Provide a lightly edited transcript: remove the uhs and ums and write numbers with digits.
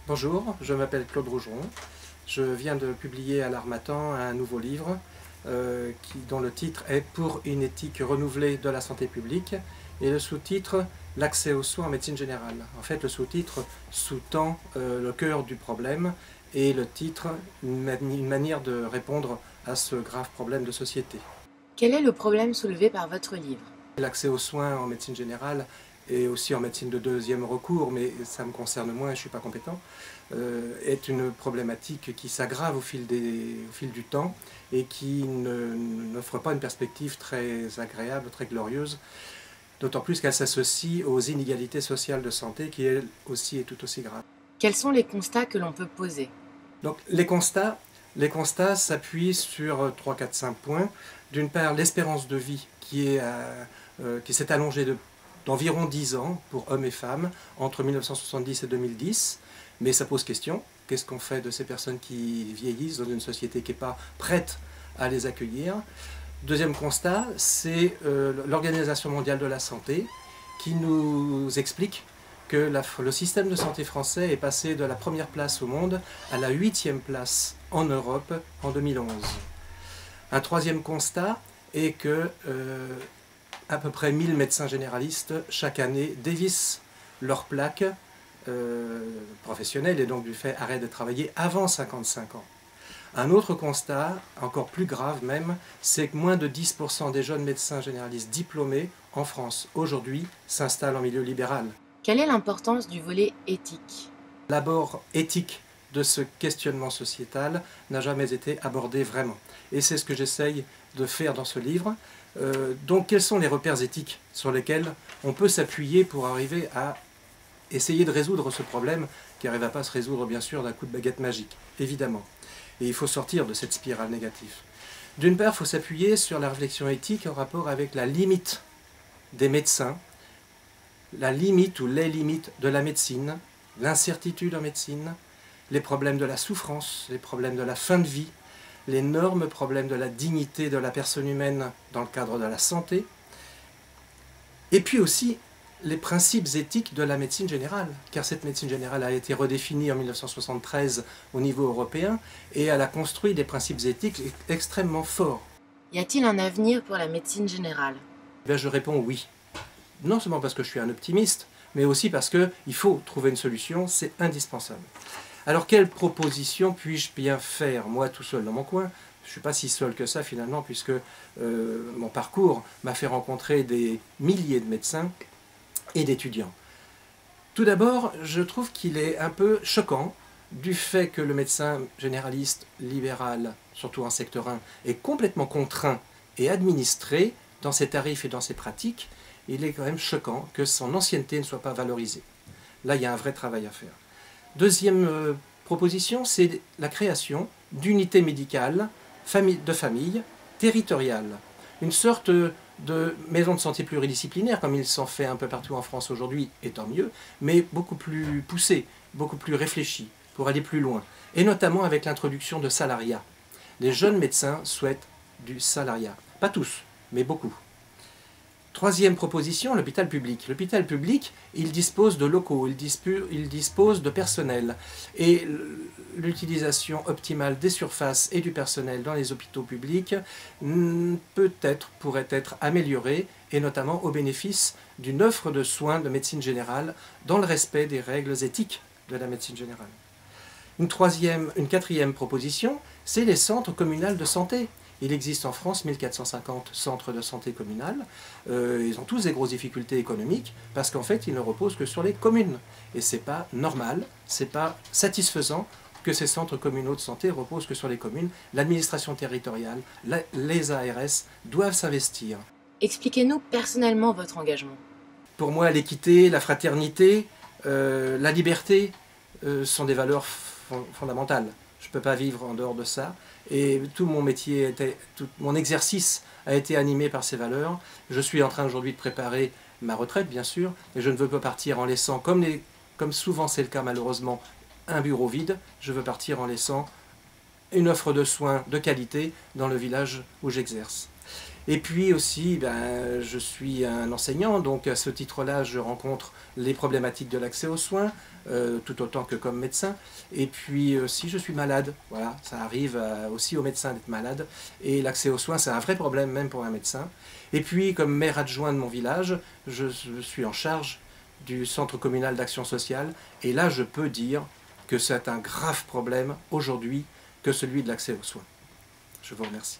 Bonjour, je m'appelle Claude Rougeron. Je viens de publier à l'Harmattan un nouveau livre dont le titre est « Pour une éthique renouvelée de la santé publique » et le sous-titre « L'accès aux soins en médecine générale ». En fait, le sous-titre sous-tend le cœur du problème et le titre une manière de répondre à ce grave problème de société. Quel est le problème soulevé par votre livre? L'accès aux soins en médecine générale et aussi en médecine de deuxième recours, mais ça me concerne moins, je ne suis pas compétent, est une problématique qui s'aggrave au fil du temps et qui n'offre pas une perspective très agréable, très glorieuse, d'autant plus qu'elle s'associe aux inégalités sociales de santé qui, elles aussi, est tout aussi grave. Quels sont les constats que l'on peut poser? Donc, les constats s'appuient sur 3, 4, 5 points. D'une part, l'espérance de vie qui s'est allongée d'environ 10 ans pour hommes et femmes entre 1970 et 2010. Mais ça pose question. Qu'est-ce qu'on fait de ces personnes qui vieillissent dans une société qui n'est pas prête à les accueillir? Deuxième constat, c'est l'Organisation mondiale de la santé qui nous explique que le système de santé français est passé de la première place au monde à la 8e place en Europe en 2011. Un troisième constat est que à peu près 1000 médecins généralistes chaque année dévissent leur plaque professionnelle et donc du fait arrêtent de travailler avant 55 ans. Un autre constat, encore plus grave même, c'est que moins de 10% des jeunes médecins généralistes diplômés en France aujourd'hui s'installent en milieu libéral. Quelle est l'importance du volet éthique? L'abord éthique de ce questionnement sociétal n'a jamais été abordé vraiment. Et c'est ce que j'essaye de faire dans ce livre. Donc quels sont les repères éthiques sur lesquels on peut s'appuyer pour arriver à essayer de résoudre ce problème qui n'arrive à pas se résoudre bien sûr d'un coup de baguette magique, évidemment. Et il faut sortir de cette spirale négative. D'une part, il faut s'appuyer sur la réflexion éthique en rapport avec la limite des médecins, la limite ou les limites de la médecine, l'incertitude en médecine, les problèmes de la souffrance, les problèmes de la fin de vie, l'énorme problème de la dignité de la personne humaine dans le cadre de la santé, et puis aussi les principes éthiques de la médecine générale, car cette médecine générale a été redéfinie en 1973 au niveau européen et elle a construit des principes éthiques extrêmement forts. Y a-t-il un avenir pour la médecine générale? Bien, je réponds oui. Non seulement parce que je suis un optimiste, mais aussi parce qu'il faut trouver une solution, c'est indispensable. Alors, quelle proposition puis-je bien faire, moi tout seul dans mon coin? Je ne suis pas si seul que ça finalement, puisque mon parcours m'a fait rencontrer des milliers de médecins et d'étudiants. Tout d'abord, je trouve qu'il est un peu choquant du fait que le médecin généraliste libéral, surtout en secteur 1, est complètement contraint et administré dans ses tarifs et dans ses pratiques. Il est quand même choquant que son ancienneté ne soit pas valorisée. Là, il y a un vrai travail à faire. Deuxième proposition, c'est la création d'unités médicales de famille territoriales. Une sorte de maison de santé pluridisciplinaire, comme il s'en fait un peu partout en France aujourd'hui, et tant mieux, mais beaucoup plus poussée, beaucoup plus réfléchie, pour aller plus loin. Et notamment avec l'introduction de salariat. Les jeunes médecins souhaitent du salariat. Pas tous, mais beaucoup. Troisième proposition, l'hôpital public. L'hôpital public, il dispose de locaux, il dispose de personnel. Et l'utilisation optimale des surfaces et du personnel dans les hôpitaux publics pourrait être améliorée, et notamment au bénéfice d'une offre de soins de médecine générale dans le respect des règles éthiques de la médecine générale. Une quatrième proposition, c'est les centres communaux de santé. Il existe en France 1450 centres de santé communales. Ils ont tous des grosses difficultés économiques parce qu'en fait, ils ne reposent que sur les communes. Et ce n'est pas normal, ce n'est pas satisfaisant que ces centres communaux de santé reposent que sur les communes. L'administration territoriale, les ARS doivent s'investir. Expliquez-nous personnellement votre engagement. Pour moi, l'équité, la fraternité, la liberté sont des valeurs fondamentales. Je ne peux pas vivre en dehors de ça. Et tout mon métier, tout mon exercice a été animé par ces valeurs. Je suis en train aujourd'hui de préparer ma retraite, bien sûr, mais je ne veux pas partir en laissant, comme souvent c'est le cas malheureusement, un bureau vide. Je veux partir en laissant une offre de soins de qualité dans le village où j'exerce. Et puis aussi, je suis un enseignant, donc à ce titre-là, je rencontre les problématiques de l'accès aux soins, tout autant que comme médecin. Et puis si je suis malade, voilà, ça arrive aussi aux médecins d'être malade. Et l'accès aux soins, c'est un vrai problème même pour un médecin. Et puis, comme maire adjoint de mon village, je suis en charge du centre communal d'action sociale. Et là, je peux dire que c'est un grave problème aujourd'hui que celui de l'accès aux soins. Je vous remercie.